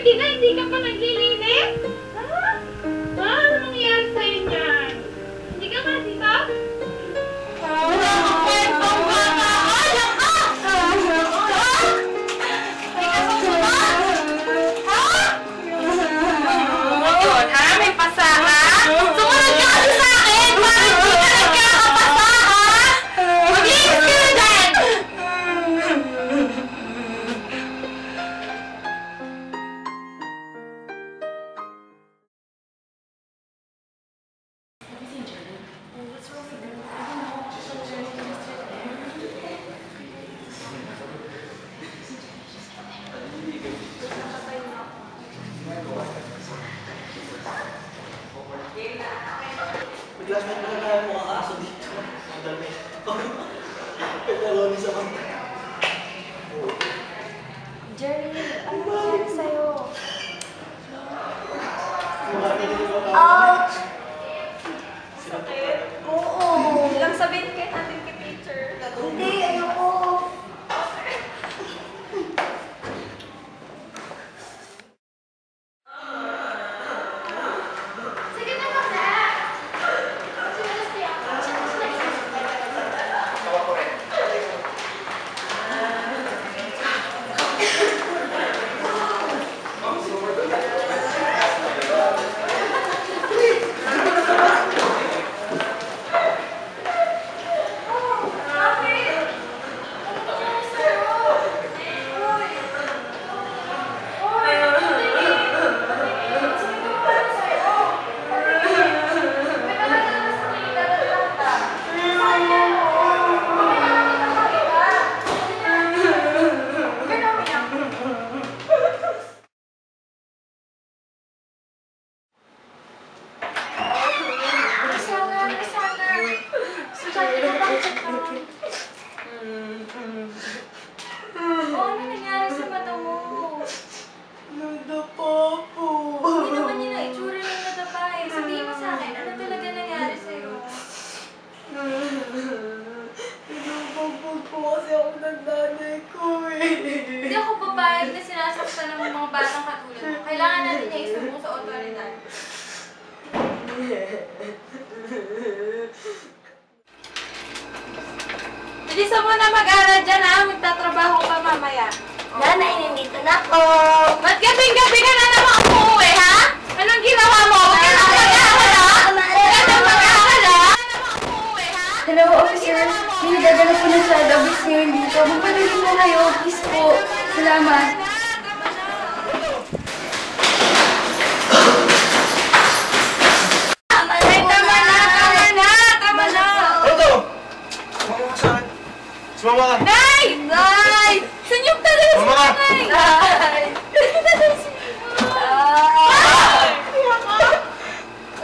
30 na, hindi ka pa naglilinis? Ha? Ano nangyari sa'yo niyan? Hindi ka ba dito? Classmate mo na tayo mukhang aso dito. Ang dami. Pagkaloni sa kanta. Jerry, ano nangyari sa'yo? Ouch! Sakit? Oo. Lang sabihin kay natin kay teacher. Hindi, ayoko. Sige na bakla. Ano nangyari sa mata mo? Nadapa po. Hindi naman yun ang itsura ng nadapa eh. Sabihin mo sa akin, ano talaga nangyari sa'yo? Pinupagpag po kasi ako ng nanay ko eh. Hindi ako papayag na sinasaktan ng mga batang katulad mo. Kailangan natin niya isumbong sa otoridad. Bilisan mo na mag-aral dyan ha. Magtatrabaho ka mamaya. Nanay, nandito na ako. Ba't gabing-gabi ka na naman umuwi ha? Anong ginawa mo? Huwag ka na mag-aaral ha? Huwag ka na mag-aaral ha? Hello, officer. May nadadala po na sa office ngayon dito. Magpadali po kayo. Please po. Salamat. Tama na! Ito! Sumama ka sa akin. Sumama ka. Nay! Nay! Saan yung talaga si Mama ka! Nay? Nay! Saan yung talaga si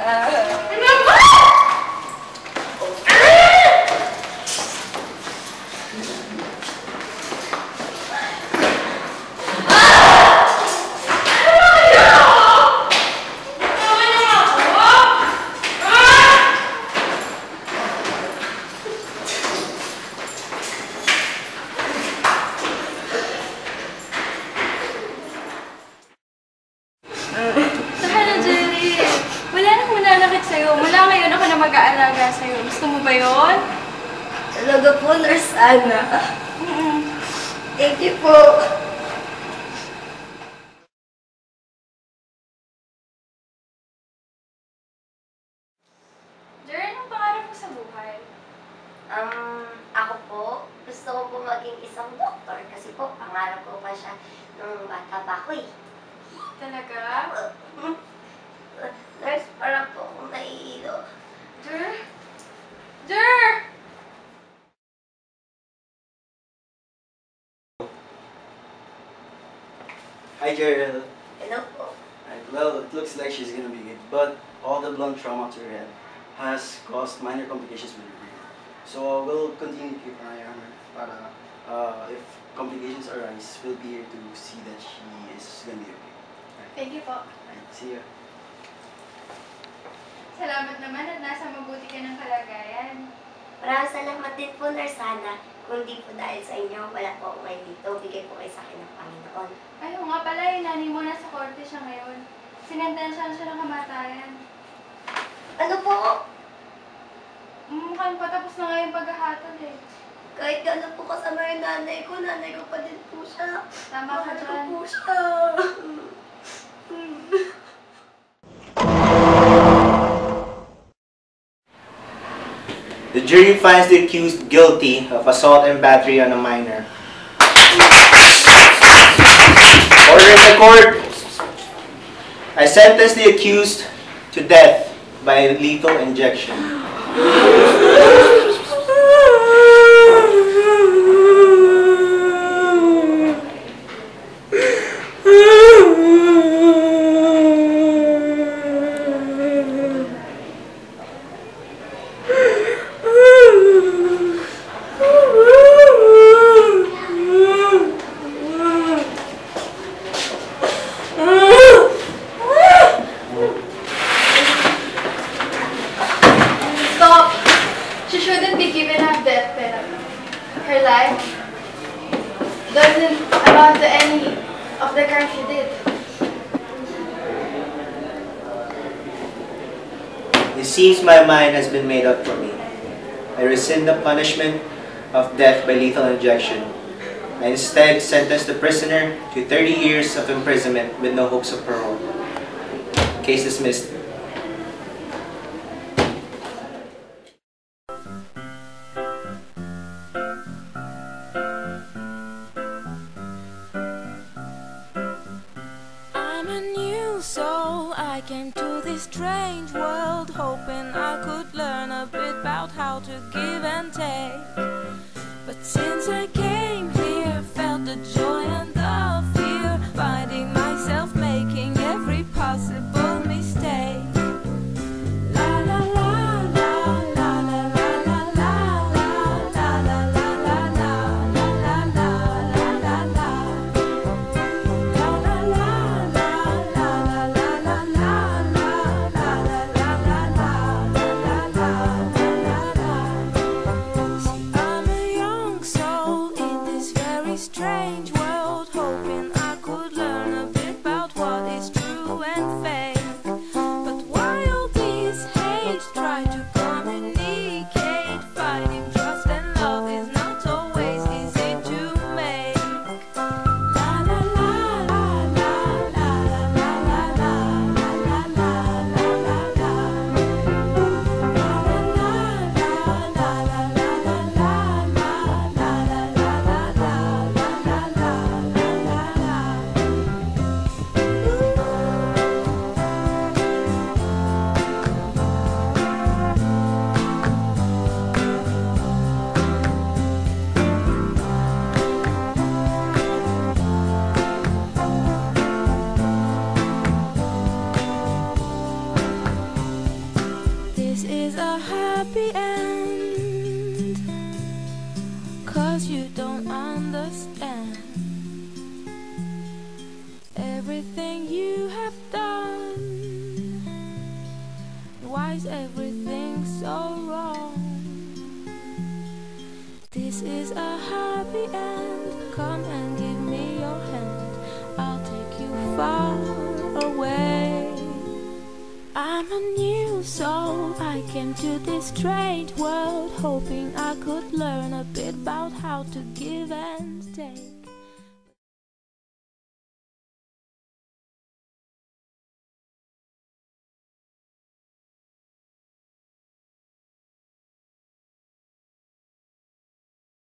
Ano ba? Sana, Jerry. Wala nang mananakit sa'yo. Mula ngayon ako na mag-aalaga sa'yo. Gusto mo ba yun? Talaga po, Nurse Ana. Thank you po. Jerry, anong pangarap mo sa buhay? Ako po, gusto ko po maging isang doktor kasi po, pangarap ko pa siya nung bata pa ako eh. Talaga? Nurse, parang po akong naiilo. Jer? Jer! Hi, Jerry. Hello po. Well, it looks like she's gonna be good, but all the blunt trauma to her head has caused minor complications with her brain. So we'll continue to keep an eye on her. Para if complications arise, we'll be here to see that she is gonna be okay. Thank you po. Right, see ya. Salamat naman at nasa mabuti ka ng kalagayan. Maraming salamat din po, Nurse Ana. Kung di po dahil sa inyo, wala po ako ngayon dito. Bigay po kayo sa akin ng Panginoon. Ayaw nga pala, yung nanay mo nasa korte siya ngayon. Sinentensyahan siya ng kamatayan. Ano po? Mukhang patapos na nga yung paghahatol eh. Kahit gano'n po kasama yung nanay ko pa din po siya. Tama ka Mahal ko dyan. po siya. The jury finds the accused guilty of assault and battery on a minor. Order in the court. I sentence the accused to death by lethal injection. Stop! She shouldn't be given a death penalty. Her life doesn't amount to any of the crime she did. It seems my mind has been made up for me. I rescind the punishment of death by lethal injection. I instead sentence the prisoner to 30 years of imprisonment with no hopes of parole. Case dismissed. I'm a new soul. I came to this strange world hoping I could learn a bit about how to give and take. But since I came here, felt the joy and the fear, finding myself making every possible mistake. La la la la la la la la la la la la la la la la la la la. I'm a young soul in this very strange world, hoping I could learn a bit about what is true and fake. But why all this hate? Try to communicate. Finding trust and love is not always easy to make. La la la la la la la la la la la la la. This is a happy end, 'cause you don't understand everything you have done. Why is everything so wrong? This is a happy end. Come and give me your hand. I'll take you far away. I'm a new soul. I came to this strange world hoping I could learn a bit about how to give and take.